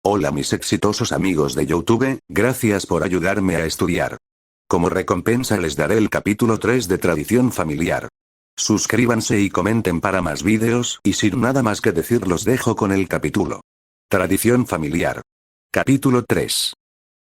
Hola mis exitosos amigos de YouTube, gracias por ayudarme a estudiar. Como recompensa les daré el capítulo 3 de Tradición Familiar. Suscríbanse y comenten para más vídeos, y sin nada más que decir los dejo con el capítulo. Tradición Familiar. Capítulo 3.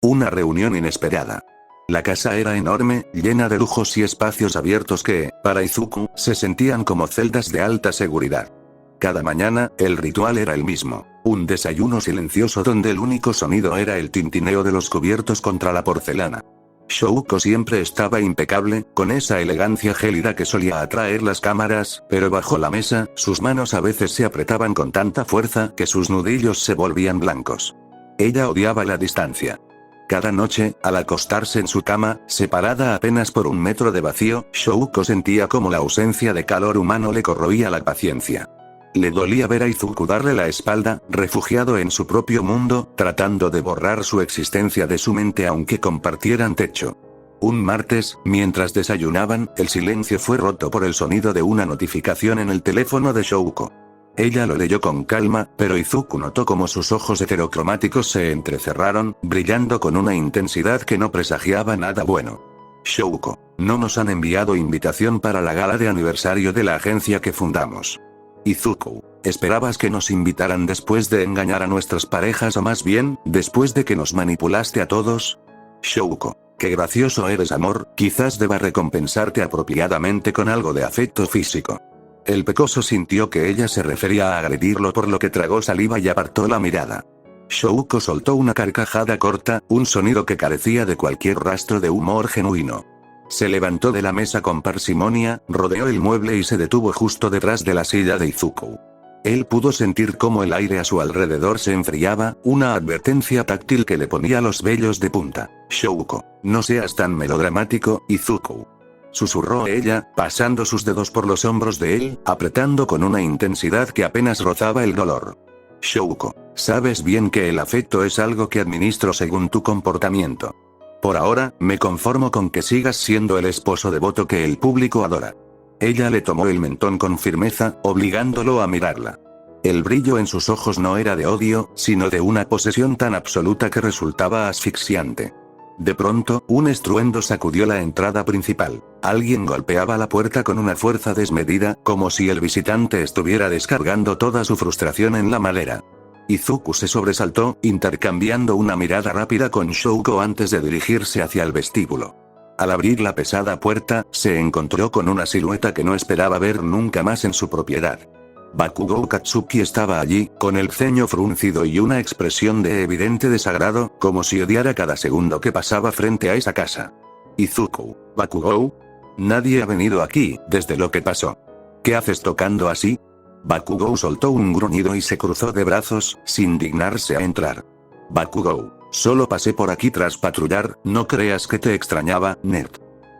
Una reunión inesperada. La casa era enorme, llena de lujos y espacios abiertos que, para Izuku, se sentían como celdas de alta seguridad. Cada mañana, el ritual era el mismo, un desayuno silencioso donde el único sonido era el tintineo de los cubiertos contra la porcelana. Shouko siempre estaba impecable, con esa elegancia gélida que solía atraer las cámaras, pero bajo la mesa, sus manos a veces se apretaban con tanta fuerza que sus nudillos se volvían blancos. Ella odiaba la distancia. Cada noche, al acostarse en su cama, separada apenas por 1 metro de vacío, Shouko sentía como la ausencia de calor humano le corroía la paciencia. Le dolía ver a Izuku darle la espalda, refugiado en su propio mundo, tratando de borrar su existencia de su mente aunque compartieran techo. Un martes, mientras desayunaban, el silencio fue roto por el sonido de una notificación en el teléfono de Shouko. Ella lo leyó con calma, pero Izuku notó como sus ojos heterocromáticos se entrecerraron, brillando con una intensidad que no presagiaba nada bueno. Shouko, no nos han enviado invitación para la gala de aniversario de la agencia que fundamos. Izuku, ¿esperabas que nos invitaran después de engañar a nuestras parejas o más bien, después de que nos manipulaste a todos? Shouko, qué gracioso eres amor, quizás deba recompensarte apropiadamente con algo de afecto físico. El pecoso sintió que ella se refería a agredirlo por lo que tragó saliva y apartó la mirada. Shouko soltó una carcajada corta, un sonido que carecía de cualquier rastro de humor genuino. Se levantó de la mesa con parsimonia, rodeó el mueble y se detuvo justo detrás de la silla de Izuku. Él pudo sentir cómo el aire a su alrededor se enfriaba, una advertencia táctil que le ponía los vellos de punta. Shouko, no seas tan melodramático, Izuku. Susurró ella, pasando sus dedos por los hombros de él, apretando con una intensidad que apenas rozaba el dolor. Shouko, sabes bien que el afecto es algo que administro según tu comportamiento. Por ahora, me conformo con que sigas siendo el esposo devoto que el público adora. Ella le tomó el mentón con firmeza, obligándolo a mirarla. El brillo en sus ojos no era de odio, sino de una posesión tan absoluta que resultaba asfixiante. De pronto, un estruendo sacudió la entrada principal. Alguien golpeaba la puerta con una fuerza desmedida, como si el visitante estuviera descargando toda su frustración en la madera. Izuku se sobresaltó, intercambiando una mirada rápida con Shouko antes de dirigirse hacia el vestíbulo. Al abrir la pesada puerta, se encontró con una silueta que no esperaba ver nunca más en su propiedad. Bakugou Katsuki estaba allí, con el ceño fruncido y una expresión de evidente desagrado, como si odiara cada segundo que pasaba frente a esa casa. Izuku, Bakugou. Nadie ha venido aquí, desde lo que pasó. ¿Qué haces tocando así? Bakugou soltó un gruñido y se cruzó de brazos, sin dignarse a entrar. Bakugou, solo pasé por aquí tras patrullar, no creas que te extrañaba, nerd.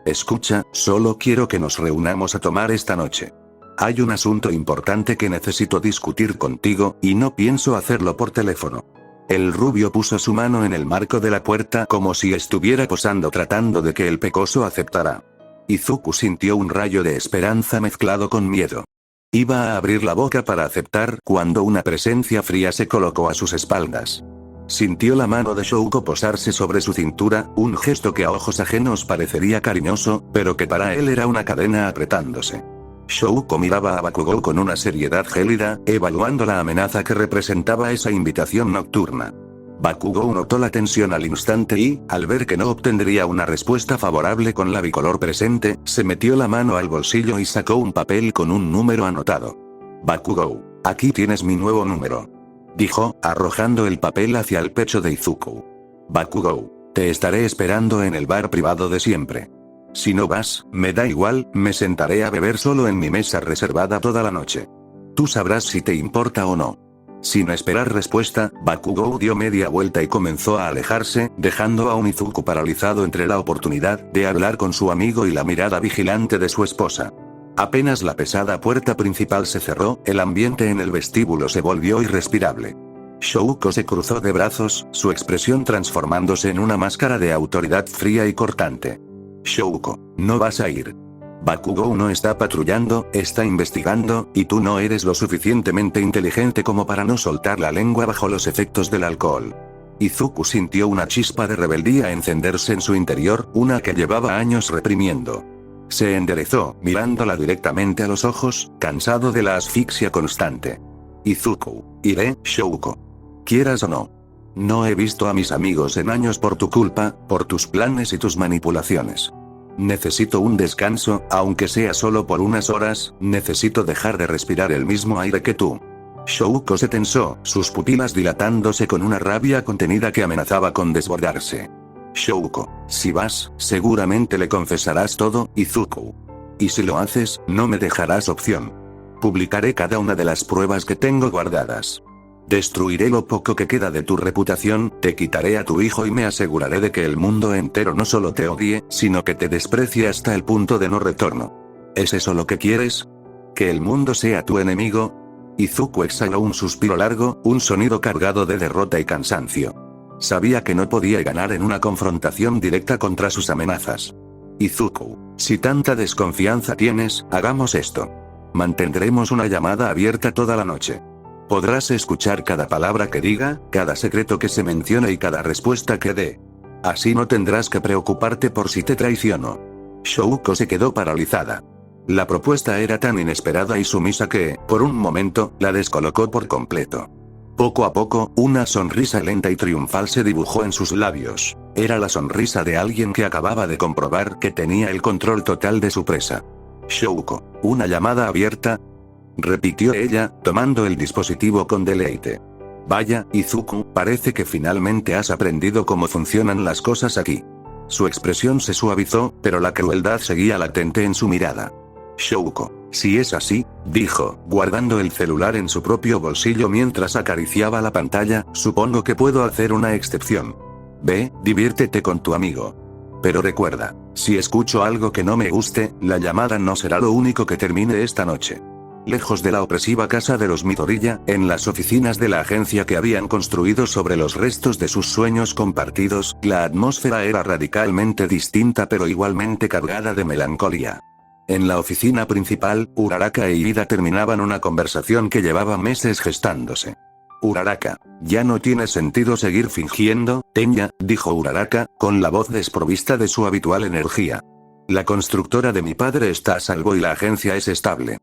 Escucha, solo quiero que nos reunamos a tomar esta noche. Hay un asunto importante que necesito discutir contigo, y no pienso hacerlo por teléfono. El rubio puso su mano en el marco de la puerta como si estuviera posando tratando de que el pecoso aceptara. Izuku sintió un rayo de esperanza mezclado con miedo. Iba a abrir la boca para aceptar cuando una presencia fría se colocó a sus espaldas. Sintió la mano de Shouko posarse sobre su cintura, un gesto que a ojos ajenos parecería cariñoso, pero que para él era una cadena apretándose. Shouko miraba a Bakugou con una seriedad gélida, evaluando la amenaza que representaba esa invitación nocturna. Bakugou notó la tensión al instante y, al ver que no obtendría una respuesta favorable con la bicolor presente, se metió la mano al bolsillo y sacó un papel con un número anotado. Bakugou, aquí tienes mi nuevo número. Dijo, arrojando el papel hacia el pecho de Izuku. Bakugou, te estaré esperando en el bar privado de siempre. Si no vas, me da igual, me sentaré a beber solo en mi mesa reservada toda la noche. Tú sabrás si te importa o no. Sin esperar respuesta, Bakugou dio media vuelta y comenzó a alejarse, dejando a un Izuku paralizado entre la oportunidad de hablar con su amigo y la mirada vigilante de su esposa. Apenas la pesada puerta principal se cerró, el ambiente en el vestíbulo se volvió irrespirable. Shouko se cruzó de brazos, su expresión transformándose en una máscara de autoridad fría y cortante. Shouko, no vas a ir. Bakugou no está patrullando, está investigando, y tú no eres lo suficientemente inteligente como para no soltar la lengua bajo los efectos del alcohol. Izuku sintió una chispa de rebeldía encenderse en su interior, una que llevaba años reprimiendo. Se enderezó, mirándola directamente a los ojos, cansado de la asfixia constante. Izuku, iré, Shouko. Quieras o no. No he visto a mis amigos en años por tu culpa, por tus planes y tus manipulaciones. Necesito un descanso, aunque sea solo por unas horas, necesito dejar de respirar el mismo aire que tú. Shouko se tensó, sus pupilas dilatándose con una rabia contenida que amenazaba con desbordarse. Shouko, si vas, seguramente le confesarás todo, Izuku. Y si lo haces, no me dejarás opción. Publicaré cada una de las pruebas que tengo guardadas. Destruiré lo poco que queda de tu reputación, te quitaré a tu hijo y me aseguraré de que el mundo entero no solo te odie, sino que te desprecie hasta el punto de no retorno. ¿Es eso lo que quieres? ¿Que el mundo sea tu enemigo? Izuku exhaló un suspiro largo, un sonido cargado de derrota y cansancio. Sabía que no podía ganar en una confrontación directa contra sus amenazas. Izuku, si tanta desconfianza tienes, hagamos esto. Mantendremos una llamada abierta toda la noche. Podrás escuchar cada palabra que diga, cada secreto que se mencione y cada respuesta que dé. Así no tendrás que preocuparte por si te traiciono. Shouko se quedó paralizada. La propuesta era tan inesperada y sumisa que, por un momento, la descolocó por completo. Poco a poco, una sonrisa lenta y triunfal se dibujó en sus labios. Era la sonrisa de alguien que acababa de comprobar que tenía el control total de su presa. Shouko, ¿una llamada abierta? Repitió ella, tomando el dispositivo con deleite. Vaya, Izuku, parece que finalmente has aprendido cómo funcionan las cosas aquí. Su expresión se suavizó, pero la crueldad seguía latente en su mirada. Shouko, si es así, dijo, guardando el celular en su propio bolsillo mientras acariciaba la pantalla, supongo que puedo hacer una excepción. Ve, diviértete con tu amigo. Pero recuerda, si escucho algo que no me guste, la llamada no será lo único que termine esta noche. Lejos de la opresiva casa de los Midoriya, en las oficinas de la agencia que habían construido sobre los restos de sus sueños compartidos, la atmósfera era radicalmente distinta pero igualmente cargada de melancolía. En la oficina principal, Uraraka e Ida terminaban una conversación que llevaba meses gestándose. Uraraka, ya no tiene sentido seguir fingiendo, Tenya, dijo Uraraka, con la voz desprovista de su habitual energía. La constructora de mi padre está a salvo y la agencia es estable.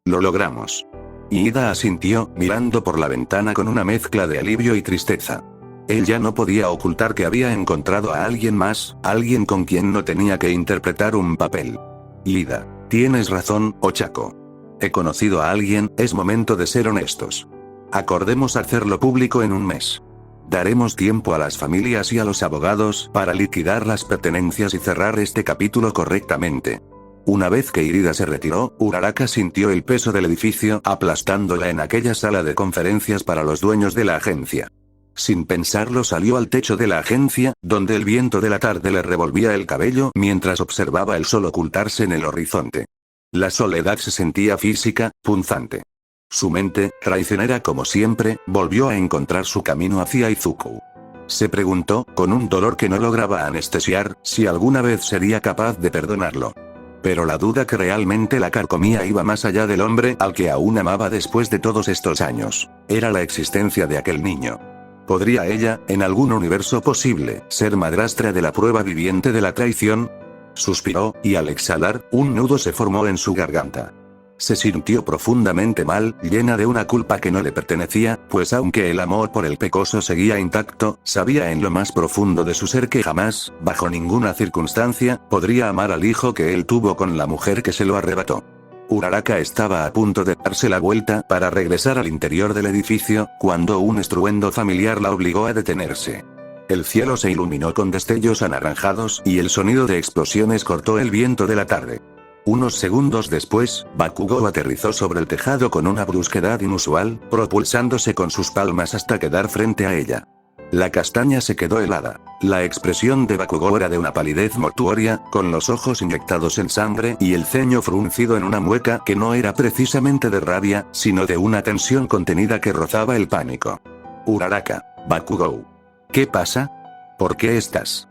Lo logramos. Ida asintió, mirando por la ventana con una mezcla de alivio y tristeza. Él ya no podía ocultar que había encontrado a alguien más, alguien con quien no tenía que interpretar un papel. Ida, tienes razón, Ochako. He conocido a alguien, es momento de ser honestos. Acordemos hacerlo público en un mes. Daremos tiempo a las familias y a los abogados para liquidar las pertenencias y cerrar este capítulo correctamente. Una vez que Irida se retiró, Uraraka sintió el peso del edificio aplastándola en aquella sala de conferencias para los dueños de la agencia. Sin pensarlo salió al techo de la agencia, donde el viento de la tarde le revolvía el cabello mientras observaba el sol ocultarse en el horizonte. La soledad se sentía física, punzante. Su mente, traicionera como siempre, volvió a encontrar su camino hacia Izuku. Se preguntó, con un dolor que no lograba anestesiar, si alguna vez sería capaz de perdonarlo. Pero la duda que realmente la carcomía iba más allá del hombre al que aún amaba después de todos estos años. Era la existencia de aquel niño. ¿Podría ella, en algún universo posible, ser madrastra de la prueba viviente de la traición? Suspiró, y al exhalar, un nudo se formó en su garganta. Se sintió profundamente mal, llena de una culpa que no le pertenecía, pues aunque el amor por el pecoso seguía intacto, sabía en lo más profundo de su ser que jamás, bajo ninguna circunstancia, podría amar al hijo que él tuvo con la mujer que se lo arrebató. Uraraka estaba a punto de darse la vuelta para regresar al interior del edificio, cuando un estruendo familiar la obligó a detenerse. El cielo se iluminó con destellos anaranjados y el sonido de explosiones cortó el viento de la tarde. Unos segundos después, Bakugou aterrizó sobre el tejado con una brusquedad inusual, propulsándose con sus palmas hasta quedar frente a ella. La castaña se quedó helada. La expresión de Bakugou era de una palidez mortuoria, con los ojos inyectados en sangre y el ceño fruncido en una mueca que no era precisamente de rabia, sino de una tensión contenida que rozaba el pánico. Uraraka, Bakugou. ¿Qué pasa? ¿Por qué estás?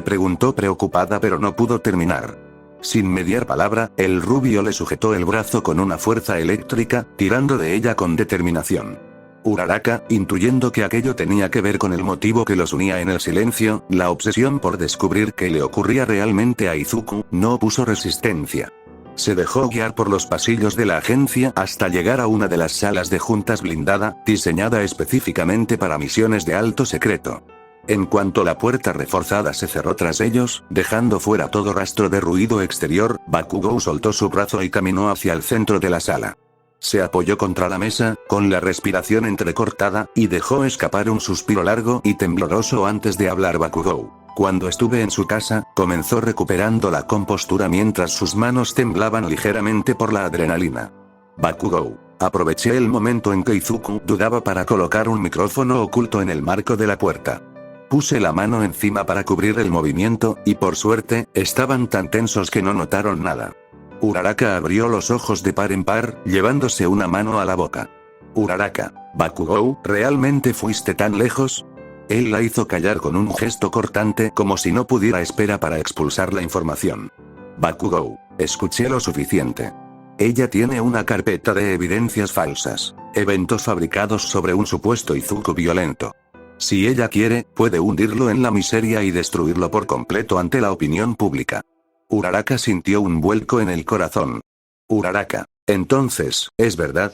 Preguntó preocupada pero no pudo terminar. Sin mediar palabra, el rubio le sujetó el brazo con una fuerza eléctrica, tirando de ella con determinación. Uraraka, intuyendo que aquello tenía que ver con el motivo que los unía en el silencio, la obsesión por descubrir qué le ocurría realmente a Izuku, no opuso resistencia. Se dejó guiar por los pasillos de la agencia hasta llegar a una de las salas de juntas blindada, diseñada específicamente para misiones de alto secreto. En cuanto la puerta reforzada se cerró tras ellos, dejando fuera todo rastro de ruido exterior, Bakugou soltó su brazo y caminó hacia el centro de la sala. Se apoyó contra la mesa, con la respiración entrecortada, y dejó escapar un suspiro largo y tembloroso antes de hablar. Bakugou, cuando estuve en su casa, comenzó recuperando la compostura mientras sus manos temblaban ligeramente por la adrenalina. Bakugou, aproveché el momento en que Izuku dudaba para colocar un micrófono oculto en el marco de la puerta. Puse la mano encima para cubrir el movimiento, y por suerte, estaban tan tensos que no notaron nada. Uraraka abrió los ojos de par en par, llevándose una mano a la boca. Uraraka, Bakugou, ¿realmente fuiste tan lejos? Él la hizo callar con un gesto cortante como si no pudiera esperar para expulsar la información. Bakugou, escuché lo suficiente. Ella tiene una carpeta de evidencias falsas, eventos fabricados sobre un supuesto Izuku violento. Si ella quiere, puede hundirlo en la miseria y destruirlo por completo ante la opinión pública. Uraraka sintió un vuelco en el corazón. Uraraka, entonces, ¿es verdad?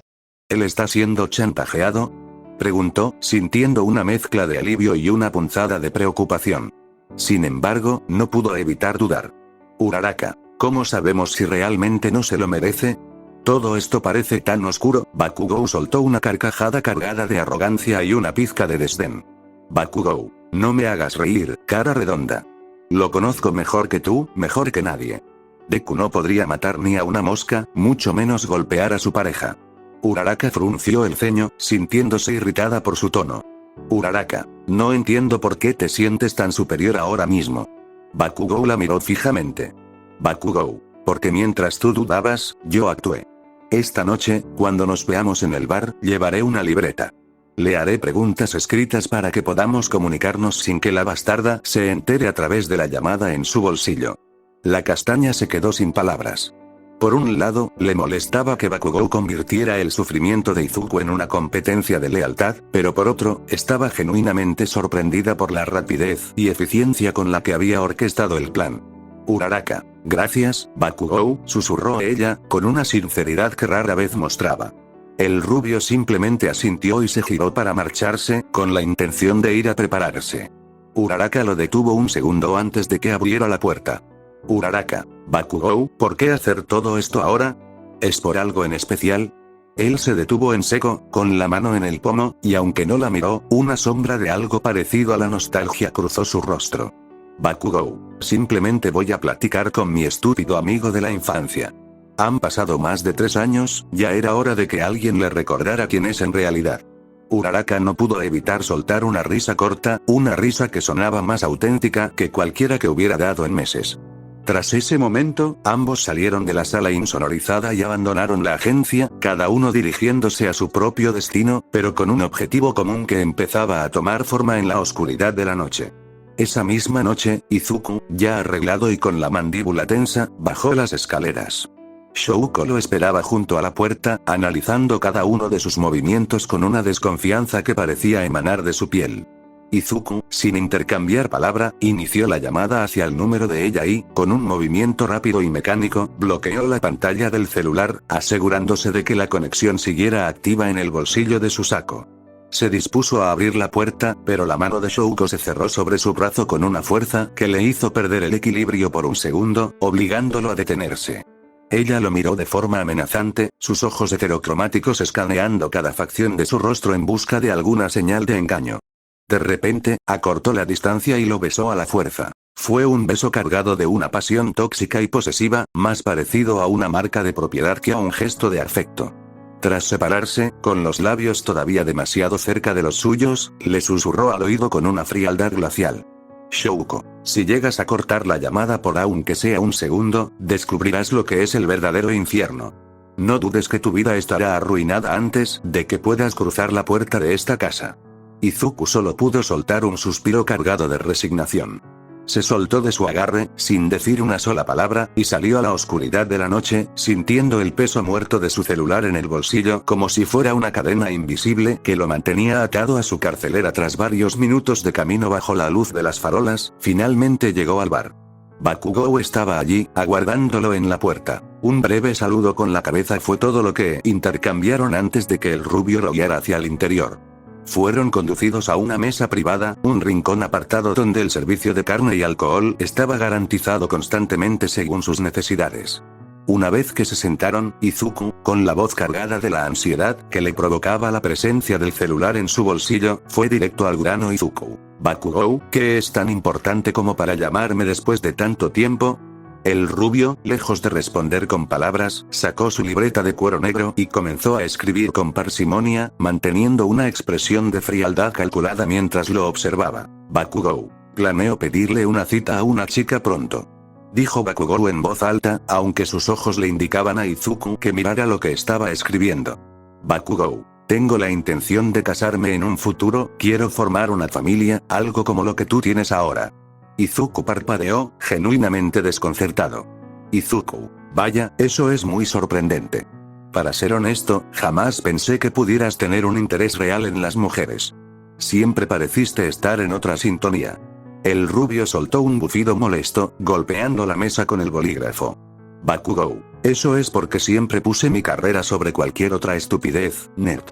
¿Él está siendo chantajeado? Preguntó, sintiendo una mezcla de alivio y una punzada de preocupación. Sin embargo, no pudo evitar dudar. Uraraka, ¿cómo sabemos si realmente no se lo merece? Todo esto parece tan oscuro. Bakugou soltó una carcajada cargada de arrogancia y una pizca de desdén. Bakugou, no me hagas reír, cara redonda. Lo conozco mejor que tú, mejor que nadie. Deku no podría matar ni a una mosca, mucho menos golpear a su pareja. Uraraka frunció el ceño, sintiéndose irritada por su tono. Uraraka, no entiendo por qué te sientes tan superior ahora mismo. Bakugou la miró fijamente. Bakugou, porque mientras tú dudabas, yo actué. Esta noche, cuando nos veamos en el bar, llevaré una libreta. Le haré preguntas escritas para que podamos comunicarnos sin que la bastarda se entere a través de la llamada en su bolsillo. La castaña se quedó sin palabras. Por un lado, le molestaba que Bakugou convirtiera el sufrimiento de Izuku en una competencia de lealtad, pero por otro, estaba genuinamente sorprendida por la rapidez y eficiencia con la que había orquestado el plan. Uraraka, gracias, Bakugou, susurró ella, con una sinceridad que rara vez mostraba. El rubio simplemente asintió y se giró para marcharse, con la intención de ir a prepararse. Uraraka lo detuvo un segundo antes de que abriera la puerta. Uraraka, Bakugou, ¿por qué hacer todo esto ahora? ¿Es por algo en especial? Él se detuvo en seco, con la mano en el pomo, y aunque no la miró, una sombra de algo parecido a la nostalgia cruzó su rostro. Bakugou, simplemente voy a platicar con mi estúpido amigo de la infancia. Han pasado más de 3 años, ya era hora de que alguien le recordara quién es en realidad. Uraraka no pudo evitar soltar una risa corta, una risa que sonaba más auténtica que cualquiera que hubiera dado en meses. Tras ese momento, ambos salieron de la sala insonorizada y abandonaron la agencia, cada uno dirigiéndose a su propio destino, pero con un objetivo común que empezaba a tomar forma en la oscuridad de la noche. Esa misma noche, Izuku, ya arreglado y con la mandíbula tensa, bajó las escaleras. Shouko lo esperaba junto a la puerta, analizando cada uno de sus movimientos con una desconfianza que parecía emanar de su piel. Izuku, sin intercambiar palabra, inició la llamada hacia el número de ella y, con un movimiento rápido y mecánico, bloqueó la pantalla del celular, asegurándose de que la conexión siguiera activa en el bolsillo de su saco. Se dispuso a abrir la puerta, pero la mano de Shouko se cerró sobre su brazo con una fuerza que le hizo perder el equilibrio por un segundo, obligándolo a detenerse. Ella lo miró de forma amenazante, sus ojos heterocromáticos escaneando cada facción de su rostro en busca de alguna señal de engaño. De repente, acortó la distancia y lo besó a la fuerza. Fue un beso cargado de una pasión tóxica y posesiva, más parecido a una marca de propiedad que a un gesto de afecto. Tras separarse, con los labios todavía demasiado cerca de los suyos, le susurró al oído con una frialdad glacial. Shouko, si llegas a cortar la llamada por aunque sea un segundo, descubrirás lo que es el verdadero infierno. No dudes que tu vida estará arruinada antes de que puedas cruzar la puerta de esta casa. Izuku solo pudo soltar un suspiro cargado de resignación. se soltó de su agarre, sin decir una sola palabra, y salió a la oscuridad de la noche, sintiendo el peso muerto de su celular en el bolsillo como si fuera una cadena invisible que lo mantenía atado a su carcelera. Tras varios minutos de camino bajo la luz de las farolas, finalmente llegó al bar. Bakugou estaba allí, aguardándolo en la puerta. Un breve saludo con la cabeza fue todo lo que intercambiaron antes de que el rubio lo guiara hacia el interior. Fueron conducidos a una mesa privada, un rincón apartado donde el servicio de carne y alcohol estaba garantizado constantemente según sus necesidades. Una vez que se sentaron, Izuku, con la voz cargada de la ansiedad que le provocaba la presencia del celular en su bolsillo, fue directo al grano. Izuku. Bakugou, ¿qué es tan importante como para llamarme después de tanto tiempo? El rubio, lejos de responder con palabras, sacó su libreta de cuero negro y comenzó a escribir con parsimonia, manteniendo una expresión de frialdad calculada mientras lo observaba. Bakugou. Planeo pedirle una cita a una chica pronto. Dijo Bakugou en voz alta, aunque sus ojos le indicaban a Izuku que mirara lo que estaba escribiendo. Bakugou. Tengo la intención de casarme en un futuro, quiero formar una familia, algo como lo que tú tienes ahora. Izuku parpadeó, genuinamente desconcertado. Izuku. Vaya, eso es muy sorprendente. Para ser honesto, jamás pensé que pudieras tener un interés real en las mujeres. Siempre pareciste estar en otra sintonía. El rubio soltó un bufido molesto, golpeando la mesa con el bolígrafo. Bakugou. Eso es porque siempre puse mi carrera sobre cualquier otra estupidez, nerd.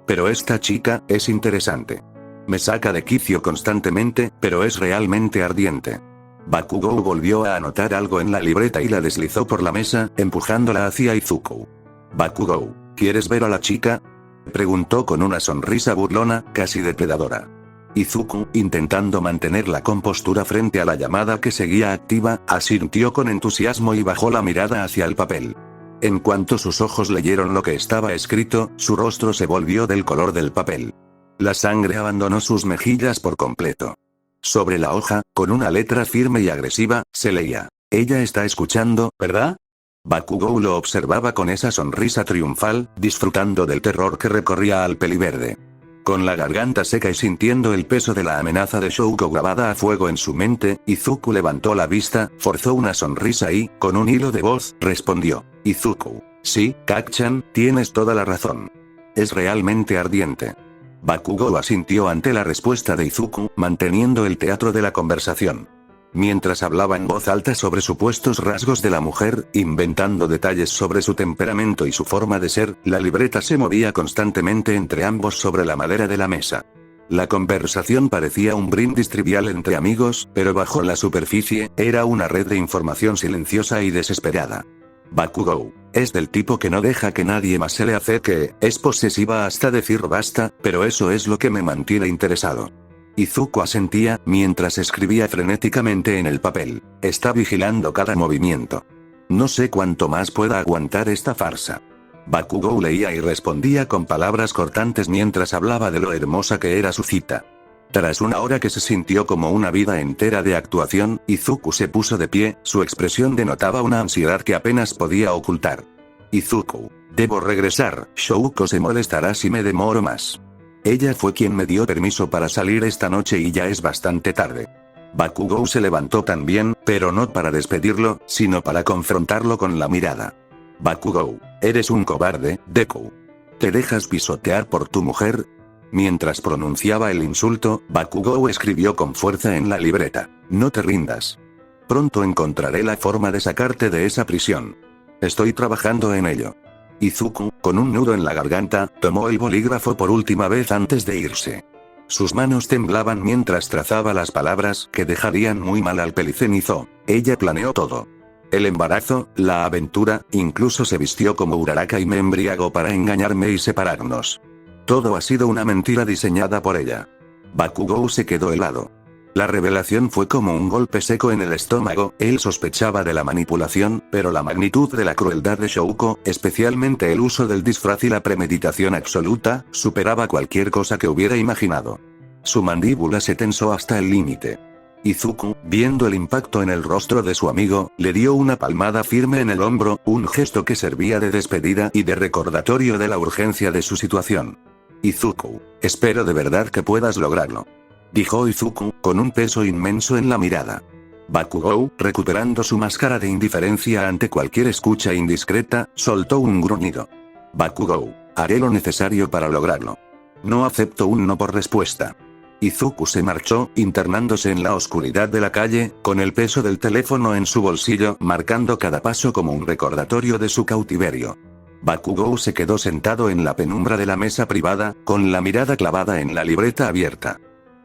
Pero esta chica, es interesante. Me saca de quicio constantemente, pero es realmente ardiente. Bakugou volvió a anotar algo en la libreta y la deslizó por la mesa, empujándola hacia Izuku. Bakugou, ¿quieres ver a la chica? Preguntó con una sonrisa burlona, casi depredadora. Izuku, intentando mantener la compostura frente a la llamada que seguía activa, asintió con entusiasmo y bajó la mirada hacia el papel. En cuanto sus ojos leyeron lo que estaba escrito, su rostro se volvió del color del papel. La sangre abandonó sus mejillas por completo. Sobre la hoja, con una letra firme y agresiva, se leía: ella está escuchando, ¿verdad? Bakugou lo observaba con esa sonrisa triunfal, disfrutando del terror que recorría al peliverde. Con la garganta seca y sintiendo el peso de la amenaza de Shouko grabada a fuego en su mente, Izuku levantó la vista, forzó una sonrisa y, con un hilo de voz, respondió: Izuku. Sí, Kacchan, tienes toda la razón. Es realmente ardiente. Bakugou asintió ante la respuesta de Izuku, manteniendo el teatro de la conversación. Mientras hablaba en voz alta sobre supuestos rasgos de la mujer, inventando detalles sobre su temperamento y su forma de ser, la libreta se movía constantemente entre ambos sobre la madera de la mesa. La conversación parecía un brindis trivial entre amigos, pero bajo la superficie, era una red de información silenciosa y desesperada. Bakugou. Es del tipo que no deja que nadie más se le acerque, es posesiva hasta decir basta, pero eso es lo que me mantiene interesado. Izuku asentía, mientras escribía frenéticamente en el papel. Está vigilando cada movimiento. No sé cuánto más pueda aguantar esta farsa. Bakugou leía y respondía con palabras cortantes mientras hablaba de lo hermosa que era su cita. Tras una hora que se sintió como una vida entera de actuación, Izuku se puso de pie, su expresión denotaba una ansiedad que apenas podía ocultar. Izuku. Debo regresar, Shouko se molestará si me demoro más. Ella fue quien me dio permiso para salir esta noche y ya es bastante tarde. Bakugou se levantó también, pero no para despedirlo, sino para confrontarlo con la mirada. Bakugou. Eres un cobarde, Deku. ¿Te dejas pisotear por tu mujer? Mientras pronunciaba el insulto, Bakugou escribió con fuerza en la libreta: no te rindas. Pronto encontraré la forma de sacarte de esa prisión. Estoy trabajando en ello. Izuku, con un nudo en la garganta, tomó el bolígrafo por última vez antes de irse. Sus manos temblaban mientras trazaba las palabras que dejarían muy mal al pelicenizo. Ella planeó todo. El embarazo, la aventura, incluso se vistió como Uraraka y me embriagó para engañarme y separarnos. Todo ha sido una mentira diseñada por ella. Bakugou se quedó helado. La revelación fue como un golpe seco en el estómago, él sospechaba de la manipulación, pero la magnitud de la crueldad de Shouko, especialmente el uso del disfraz y la premeditación absoluta, superaba cualquier cosa que hubiera imaginado. Su mandíbula se tensó hasta el límite. Izuku, viendo el impacto en el rostro de su amigo, le dio una palmada firme en el hombro, un gesto que servía de despedida y de recordatorio de la urgencia de su situación. Izuku, espero de verdad que puedas lograrlo. Dijo Izuku, con un peso inmenso en la mirada. Bakugou, recuperando su máscara de indiferencia ante cualquier escucha indiscreta, soltó un gruñido. Bakugou, haré lo necesario para lograrlo. No acepto un no por respuesta. Izuku se marchó, internándose en la oscuridad de la calle, con el peso del teléfono en su bolsillo, marcando cada paso como un recordatorio de su cautiverio. Bakugou se quedó sentado en la penumbra de la mesa privada, con la mirada clavada en la libreta abierta.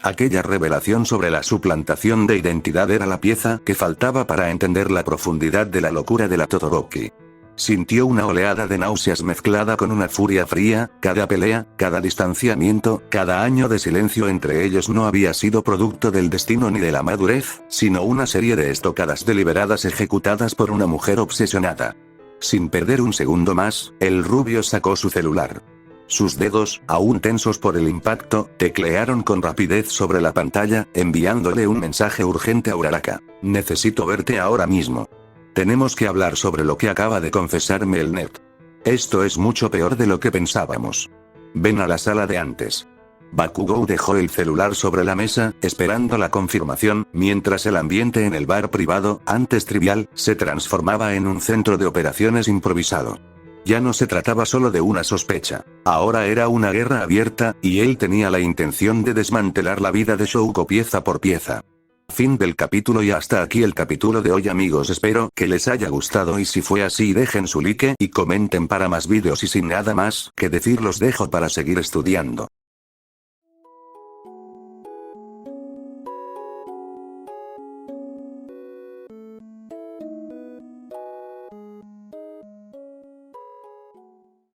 Aquella revelación sobre la suplantación de identidad era la pieza que faltaba para entender la profundidad de la locura de la Todoroki. Sintió una oleada de náuseas mezclada con una furia fría, cada pelea, cada distanciamiento, cada año de silencio entre ellos no había sido producto del destino ni de la madurez, sino una serie de estocadas deliberadas ejecutadas por una mujer obsesionada. Sin perder un segundo más, el rubio sacó su celular. Sus dedos, aún tensos por el impacto, teclearon con rapidez sobre la pantalla, enviándole un mensaje urgente a Uraraka. Necesito verte ahora mismo. Tenemos que hablar sobre lo que acaba de confesarme el Net. Esto es mucho peor de lo que pensábamos. Ven a la sala de antes. Bakugou dejó el celular sobre la mesa, esperando la confirmación, mientras el ambiente en el bar privado, antes trivial, se transformaba en un centro de operaciones improvisado. Ya no se trataba solo de una sospecha. Ahora era una guerra abierta, y él tenía la intención de desmantelar la vida de Shouko pieza por pieza. Fin del capítulo y hasta aquí el capítulo de hoy amigos, espero que les haya gustado y si fue así dejen su like y comenten para más vídeos y sin nada más que decir los dejo para seguir estudiando.